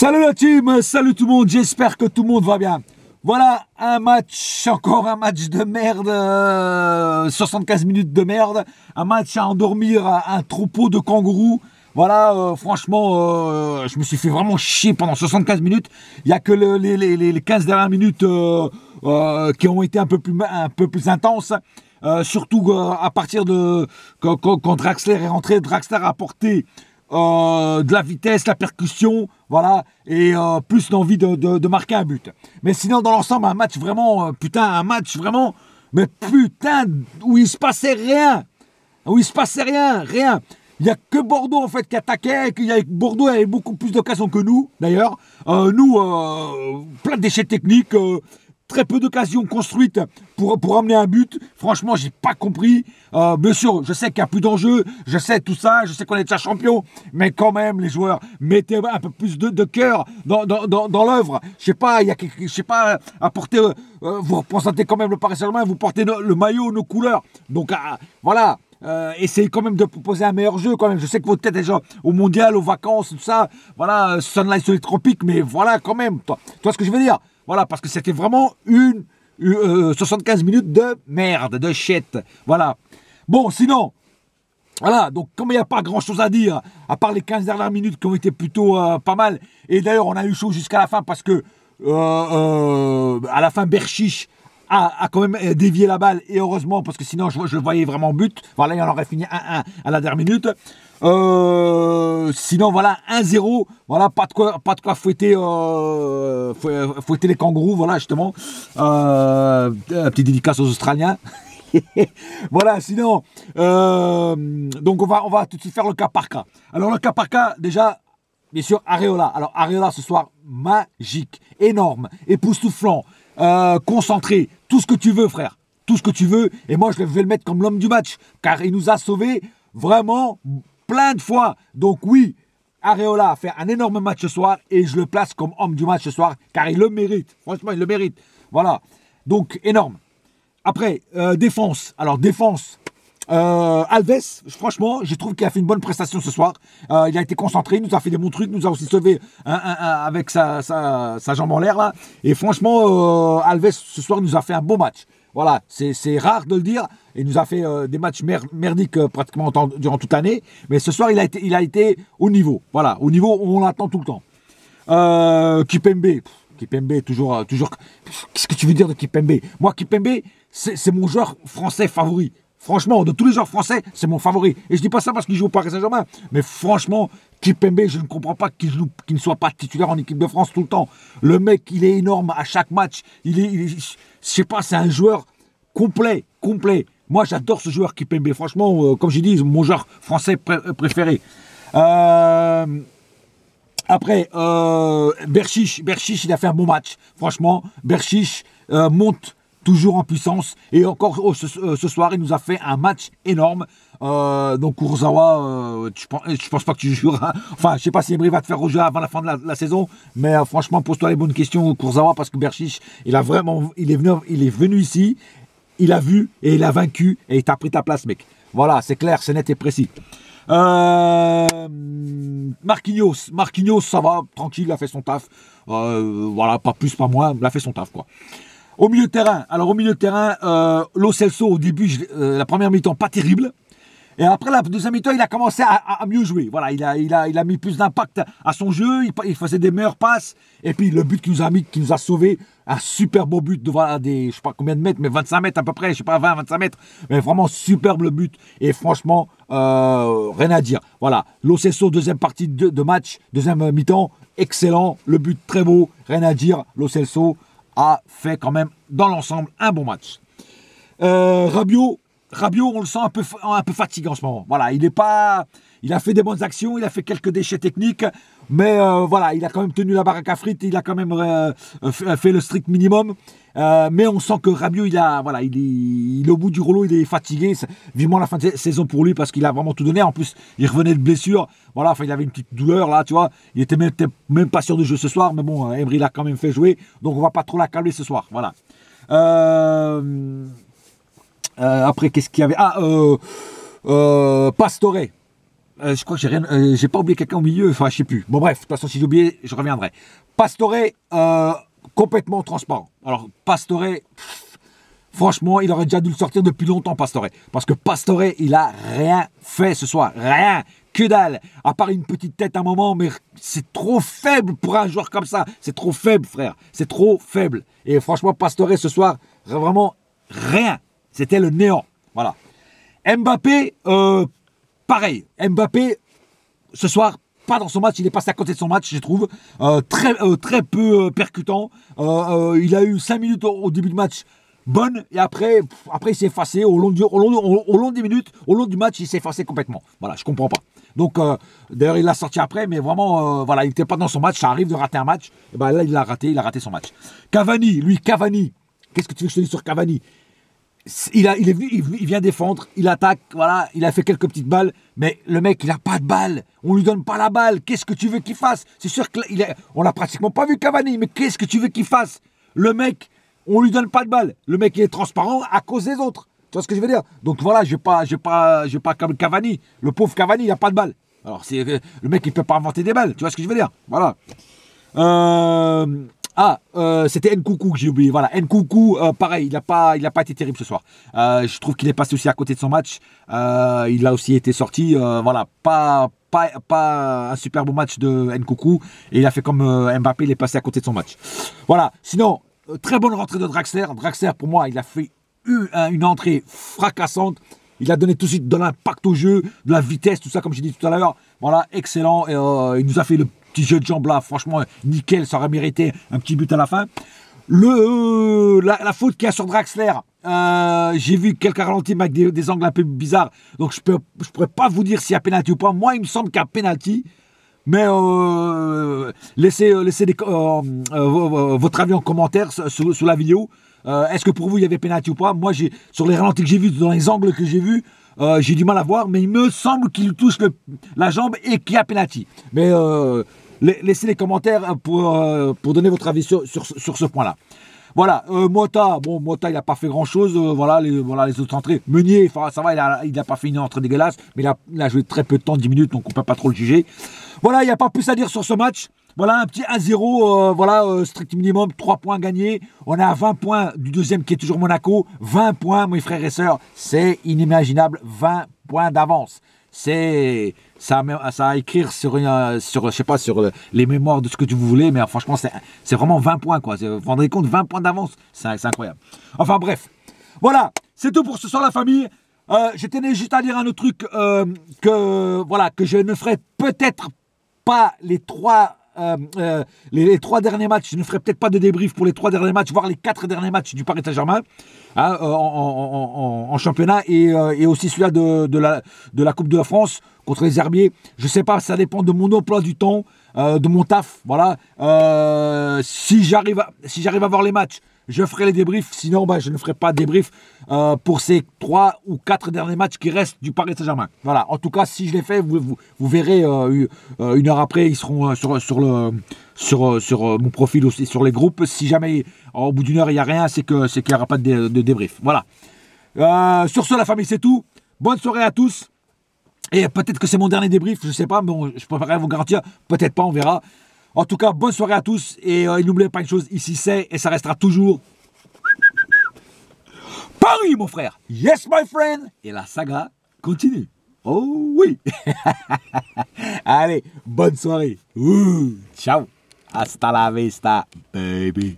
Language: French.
Salut la team, salut tout le monde, j'espère que tout le monde va bien. Voilà un match, encore un match de merde, 75 minutes de merde, un match à endormir un troupeau de kangourous. Voilà, franchement, je me suis fait vraiment chier pendant 75 minutes. Il n'y a que les 15 dernières minutes qui ont été un peu plus intenses. Surtout à partir de quand Draxler est rentré, Draxler a apporté de la vitesse, la percussion, voilà, et plus l'envie de marquer un but. Mais sinon, dans l'ensemble, un match vraiment, mais putain, où il se passait rien, rien. Il n'y a que Bordeaux, en fait, qui attaquait, Bordeaux avait beaucoup plus d'occasions que nous, d'ailleurs. Plein de déchets techniques, très peu d'occasions construites pour amener un but. Franchement, j'ai pas compris. Bien sûr, je sais qu'il n'y a plus d'enjeu, je sais tout ça, je sais qu'on est déjà champion, mais quand même, les joueurs, mettez un peu plus de cœur dans l'œuvre. Je sais pas, apporter, vous représentez quand même le Paris Saint-Germain, vous portez le maillot, nos couleurs. Donc, voilà. Essayez quand même de proposer un meilleur jeu quand même. Je sais que votre tête est déjà au mondial, aux vacances, tout ça. Voilà, Sunlight sur les tropiques, mais voilà quand même. Toi ce que je veux dire. Voilà, parce que c'était vraiment 75 minutes de merde, de shit. Voilà. Bon, sinon, voilà, donc comme il n'y a pas grand chose à dire, à part les 15 dernières minutes qui ont été plutôt pas mal, et d'ailleurs on a eu chaud jusqu'à la fin parce que à la fin Berchiche a quand même dévié la balle, et heureusement, parce que sinon je le voyais vraiment but. Voilà, il en aurait fini 1-1 à la dernière minute. Sinon voilà, 1-0, voilà, pas de quoi fouetter les kangourous, voilà, justement. Un petit dédicace aux Australiens. Voilà, sinon donc on va tout de suite faire le cas par cas. Alors le cas par cas, déjà, bien sûr, Areola. Alors Areola ce soir, magique, énorme, époustouflant, concentré, tout ce que tu veux, frère, tout ce que tu veux. Et moi je vais le mettre comme l'homme du match, car il nous a sauvés vraiment plein de fois. Donc oui, Areola a fait un énorme match ce soir, et je le place comme homme du match ce soir, car il le mérite, franchement il le mérite. Voilà, donc énorme. Après, défense. Alors, défense. Alves, franchement, je trouve qu'il a fait une bonne prestation ce soir. Il a été concentré, il nous a fait des bons trucs, nous a aussi sauvé avec sa jambe en l'air, là. Et franchement, Alves, ce soir, nous a fait un beau match. Voilà, c'est rare de le dire. Il nous a fait des matchs merdiques pratiquement durant toute l'année. Mais ce soir, il a été au niveau. Voilà, au niveau où on l'attend tout le temps. Kimpembe, toujours. Qu'est-ce que tu veux dire de Kimpembe? Moi, Kimpembe, c'est mon joueur français favori. Franchement, de tous les joueurs français, c'est mon favori. Et je dis pas ça parce qu'il joue au Paris Saint-Germain. Mais franchement, Kimpembe, je ne comprends pas qu'il ne soit pas titulaire en équipe de France tout le temps. Le mec, il est énorme à chaque match. Je sais pas, c'est un joueur complet. Moi, j'adore ce joueur Kimpembe. Franchement, comme j'ai dit, mon joueur français préféré. Après, Berchiche, il a fait un bon match. Franchement, Berchiche monte toujours en puissance. Et encore ce soir, il nous a fait un match énorme. Donc Kurzawa, je pense pas que tu joueras. Enfin, je sais pas si Emery va te faire rejouer avant la fin de la saison. Mais franchement, pose-toi les bonnes questions, Kurzawa, parce que Berchiche, il est venu ici, il a vu et il a vaincu et il t'a pris ta place, mec. Voilà, c'est clair, c'est net et précis. Marquinhos, ça va, tranquille, il a fait son taf. Voilà, pas plus, pas moins, il a fait son taf, quoi. Au milieu de terrain, Lo Celso, au début, la première mi-temps, pas terrible. Et après, la deuxième mi-temps, il a commencé à mieux jouer. Voilà, il a mis plus d'impact à son jeu, il faisait des meilleures passes. Et puis, le but qui nous a sauvés, un super beau but de voilà, je sais pas combien de mètres, mais 25 mètres à peu près, je sais pas, 20-25 mètres. Mais vraiment, superbe le but. Et franchement, rien à dire. Voilà, Lo Celso, deuxième partie de match, deuxième mi-temps, excellent. Le but très beau, rien à dire. Lo Celso a fait quand même, dans l'ensemble, un bon match. Rabiot, on le sent un peu fatigué en ce moment. Voilà, il a fait des bonnes actions, il a fait quelques déchets techniques, mais voilà, il a quand même tenu la baraque à frites, il a quand même fait le strict minimum. Mais on sent que Rabiot, il est au bout du rouleau, il est fatigué. Vivement la fin de saison pour lui parce qu'il a vraiment tout donné. En plus, il revenait de blessure. Voilà, enfin, il avait une petite douleur là, tu vois. Il était même pas sûr de jouer ce soir, mais bon, Emery l'a quand même fait jouer, donc on va pas trop l'accabler ce soir. Voilà. Après, qu'est-ce qu'il y avait? Pastore. je crois que j'ai rien, j'ai pas oublié quelqu'un au milieu, enfin, je sais plus. Bon, bref, de toute façon, si j'ai oublié, je reviendrai. Pastore, complètement transparent. Alors, Pastore, franchement, il aurait déjà dû le sortir depuis longtemps, Pastore. Parce que Pastore, il a rien fait ce soir. Rien. Que dalle. À part une petite tête à un moment, mais c'est trop faible pour un joueur comme ça. C'est trop faible, frère. C'est trop faible. Et franchement, Pastore, ce soir, vraiment rien. C'était le néant. Voilà. Mbappé, pareil. Mbappé, ce soir, pas dans son match. Il est passé à côté de son match, je trouve. Très peu percutant. Il a eu 5 minutes au début du match. Bonne, et après il s'est effacé au long des minutes, au long du match, il s'est effacé complètement. Voilà, je comprends pas. Donc, d'ailleurs, il l'a sorti après, mais vraiment, voilà, il n'était pas dans son match, ça arrive de rater un match. Et ben là, il a raté son match. Cavani, qu'est-ce que tu veux que je te dise sur Cavani? Il vient défendre, il attaque, voilà, il a fait quelques petites balles, mais le mec, il n'a pas de balle. On lui donne pas la balle. Qu'est-ce que tu veux qu'il fasse? C'est sûr qu'on l'a pratiquement pas vu Cavani, mais qu'est-ce que tu veux qu'il fasse? Le mec, on lui donne pas de balle. Le mec il est transparent à cause des autres. Tu vois ce que je veux dire? Donc voilà, je vais pas comme Cavani. Le pauvre Cavani, il a pas de balle. Alors le mec il peut pas inventer des balles. Tu vois ce que je veux dire? Voilà. C'était Nkunku que j'ai oublié. Voilà, Nkunku, pareil, il a pas été terrible ce soir. Je trouve qu'il est passé aussi à côté de son match. Il a aussi été sorti. Voilà, pas un super bon match de Nkunku. Et il a fait comme Mbappé, il est passé à côté de son match. Voilà. Sinon. Très bonne rentrée de Draxler. Draxler, pour moi, il a fait une entrée fracassante. Il a donné tout de suite de l'impact au jeu, de la vitesse, tout ça, comme j'ai dit tout à l'heure. Voilà, excellent. Et, il nous a fait le petit jeu de jambes là. Franchement, nickel. Ça aurait mérité un petit but à la fin. La faute qu'il y a sur Draxler, j'ai vu quelques ralentis avec des angles un peu bizarres. Donc, je pourrais pas vous dire s'il y a pénalty ou pas. Moi, il me semble qu'il y a pénalty. Mais laissez votre avis en commentaire sous la vidéo. Est-ce que pour vous il y avait pénalty ou pas? Moi, sur les ralentis que j'ai vus, dans les angles que j'ai vus, j'ai du mal à voir, mais il me semble qu'il touche la jambe et qu'il y a pénalty. Mais laissez les commentaires pour donner votre avis sur ce point-là. Voilà, Mota, il n'a pas fait grand-chose. Voilà les autres entrées. Meunier, ça va, il n'a pas fait une entrée dégueulasse, mais il a joué très peu de temps, 10 minutes, donc on ne peut pas trop le juger. Voilà, il n'y a pas plus à dire sur ce match. Voilà, un petit 1-0, strict minimum, 3 points gagnés. On est à 20 points du deuxième qui est toujours Monaco. 20 points, mes frères et sœurs, c'est inimaginable. 20 points d'avance. Ça à écrire sur je sais pas, sur les mémoires de ce que vous voulez, mais franchement, c'est vraiment 20 points, quoi. Vous vous rendez compte, 20 points d'avance, c'est incroyable. Enfin, bref. Voilà, c'est tout pour ce soir, la famille. Je tenais juste à dire un autre truc, que je ne ferai peut-être pas les 3 derniers matchs. Je ne ferai peut-être pas de débrief pour les 3 derniers matchs, voire les 4 derniers matchs du Paris Saint-Germain, en championnat, et aussi celui-là de la Coupe de France contre les Herbiers. Je ne sais pas, ça dépend de mon emploi du temps, de mon taf. Voilà. Si j'arrive à voir les matchs, je ferai les débriefs. Sinon, je ne ferai pas de débrief pour ces 3 ou 4 derniers matchs qui restent du Paris Saint-Germain. Voilà. En tout cas, si je les fais, vous verrez une heure après, ils seront sur mon profil aussi, sur les groupes. Si jamais au bout d'une heure il n'y a rien, c'est qu'il n'y aura pas de débrief. Voilà. Sur ce, la famille, c'est tout. Bonne soirée à tous. Et peut-être que c'est mon dernier débrief, je ne sais pas, mais je préférerais vous garantir. Peut-être pas, on verra. En tout cas, bonne soirée à tous. Et n'oubliez pas une chose, ici c'est, et ça restera toujours Paris, mon frère. Yes, my friend. Et la saga continue. Oh oui. Allez, bonne soirée. Ciao. Hasta la vista, baby.